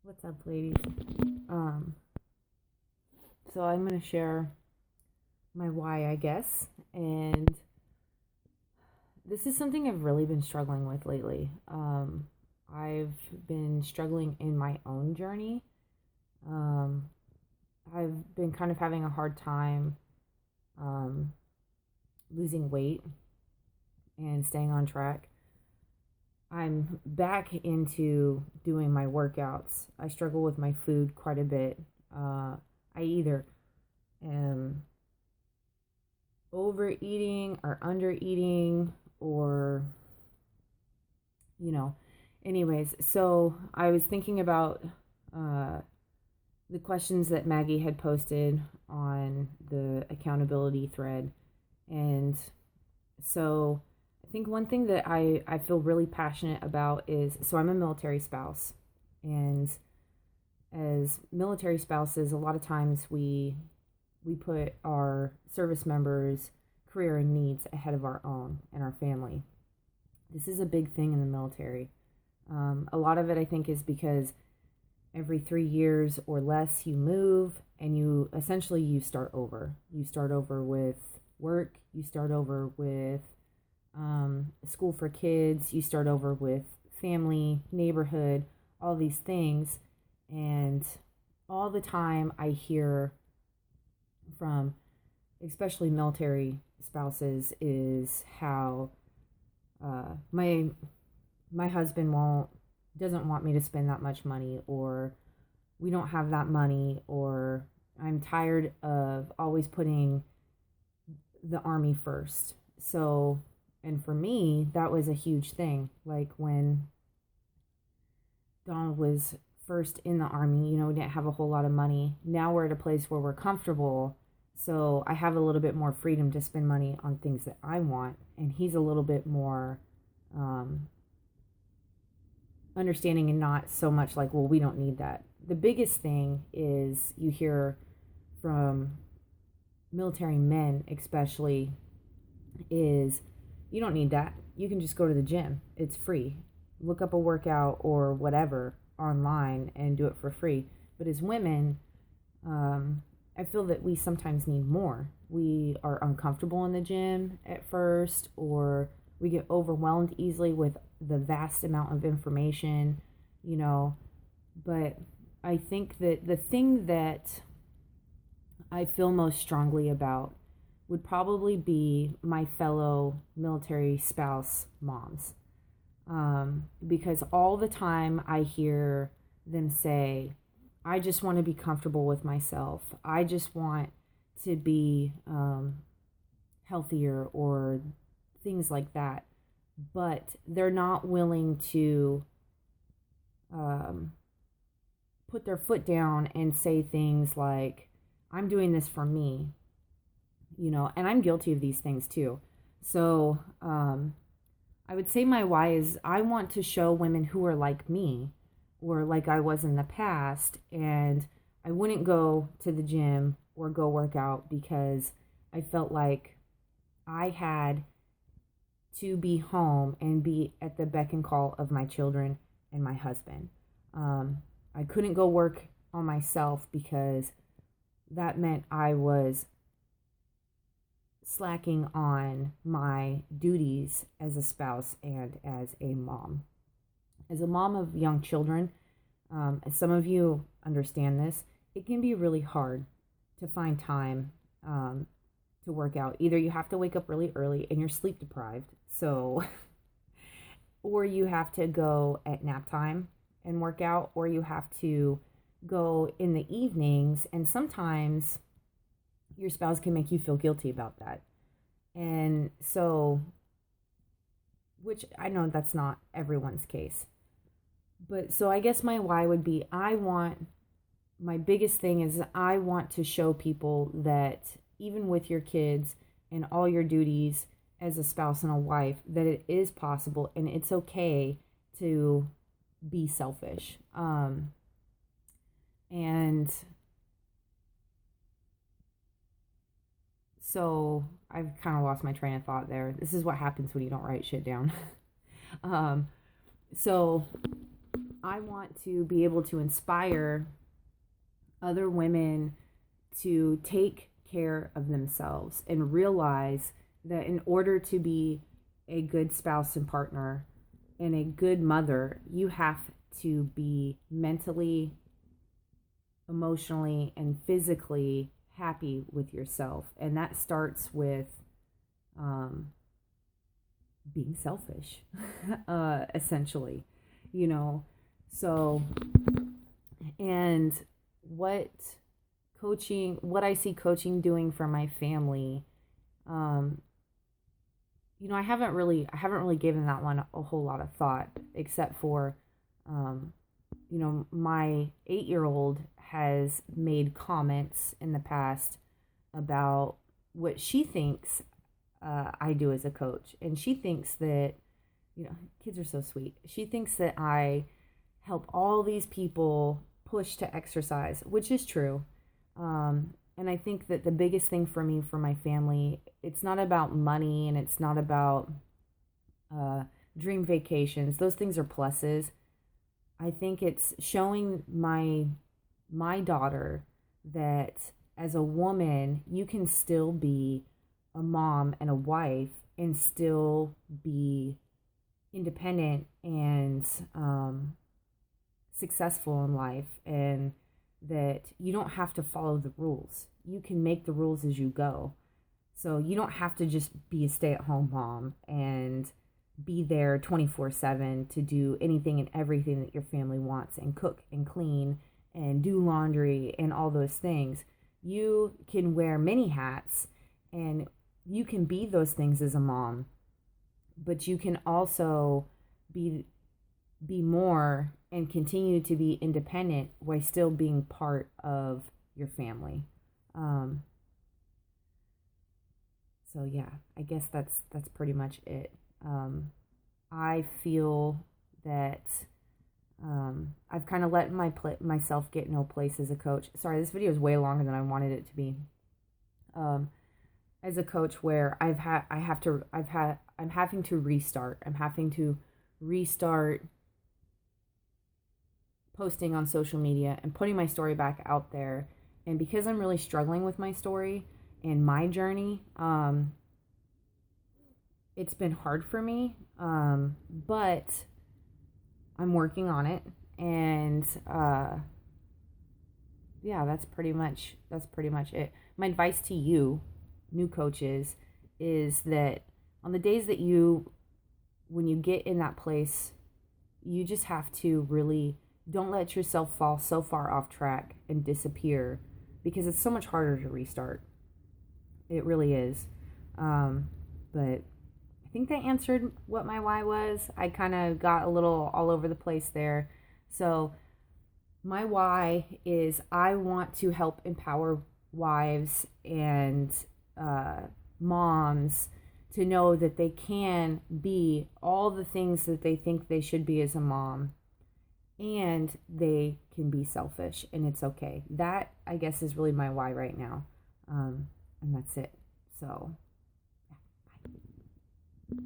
What's up, ladies? Um, so I'm gonna share my why, I guess, and this is something I've really been struggling with lately. I've been struggling in my own journey. Um, I've been kind of having a hard time um, losing weight and staying on track. I'm back into doing my workouts. I struggle with my food quite a bit. I either am overeating or undereating or you know anyways, so I was thinking about uh the questions that Maggie had posted on the accountability thread. And so I think one thing that I feel really passionate about is, so I'm a military spouse, and as military spouses a lot of times we put our service members' career and needs ahead of our own and our family. This is a big thing in the military. A lot of it, I think, is because every 3 years or less you move and you start over. You start over with work, you start over with school for kids, you start over with family, neighborhood, all these things. And all the time I hear from especially military spouses is how my husband won't doesn't want me to spend that much money, or we don't have that money, or I'm tired of always putting the army first. So, and for me, that was a huge thing. Like when Donald was first in the army, we didn't have a whole lot of money. Now we're at a place where we're comfortable. So I have a little bit more freedom to spend money on things that I want. And he's a little bit more um, understanding and not so much like, well, we don't need that. The biggest thing is you hear from military men, especially, is you don't need that. You can just go to the gym, it's free. Look up a workout or whatever online and do it for free. But as women, I feel that we sometimes need more. We are uncomfortable in the gym at first, or we get overwhelmed easily with the vast amount of information, you know. But I think that the thing that I feel most strongly about would probably be my fellow military spouse moms. Because all the time I hear them say, I just want to be comfortable with myself. I just want to be healthier, or things like that. But they're not willing to um, put their foot down and say things like, I'm doing this for me, and I'm guilty of these things too. So I would say my why is I want to show women who are like me, or like I was in the past, and I wouldn't go to the gym or go work out because I felt like I had to be home and be at the beck and call of my children and my husband. Um, I couldn't go work on myself because that meant I was slacking on my duties as a spouse and as a mom. As a mom of young children, as some of you understand this, it can be really hard to find time to work out. Either you have to wake up really early and you're sleep deprived, so, or you have to go at nap time and work out, or you have to go in the evenings, and sometimes your spouse can make you feel guilty about that. And so, which I know that's not everyone's case. But so I guess my why would be, my biggest thing is I want to show people that even with your kids and all your duties as a spouse and a wife, that it is possible and it's okay to be selfish. And so I've kind of lost my train of thought there. This is what happens when you don't write shit down. um, so I want to be able to inspire other women to take care of themselves and realize that in order to be a good spouse and partner and a good mother, you have to be mentally, emotionally, and physically happy with yourself. And that starts with being selfish, essentially, you know. So, and what what I see coaching doing for my family, um, I haven't really given that one a whole lot of thought, except for, my 8-year-old has made comments in the past about what she thinks I do as a coach. And she thinks that, kids are so sweet. She thinks that I help all these people push to exercise, which is true. And I think that the biggest thing for me, for my family, it's not about money and it's not about dream vacations. Those things are pluses. I think it's showing my daughter that as a woman, you can still be a mom and a wife and still be independent and successful in life, and that you don't have to follow the rules. You can make the rules as you go. So you don't have to just be a stay-at-home mom and be there 24/7 to do anything and everything that your family wants and cook and clean and do laundry and all those things. You can wear many hats and you can be those things as a mom, but you can also be more and continue to be independent while still being part of your family. So yeah, I guess that's pretty much it. I feel that I've kind of let myself get no place as a coach. Sorry, this video is way longer than I wanted it to be. As a coach, where I'm having to restart. I'm having to restart posting on social media and putting my story back out there. And because I'm really struggling with my story and my journey, it's been hard for me, but I'm working on it. And yeah, that's pretty much it. My advice to you, new coaches, is that on the days that when you get in that place, you just have to really don't let yourself fall so far off track and disappear, because it's so much harder to restart. It really is. But I think that answered what my why was. I kind of got a little all over the place there. So my why is I want to help empower wives and moms to know that they can be all the things that they think they should be as a mom, and they can be selfish, and it's okay. That, I guess, is really my why right now. And that's it. So, yeah. Bye.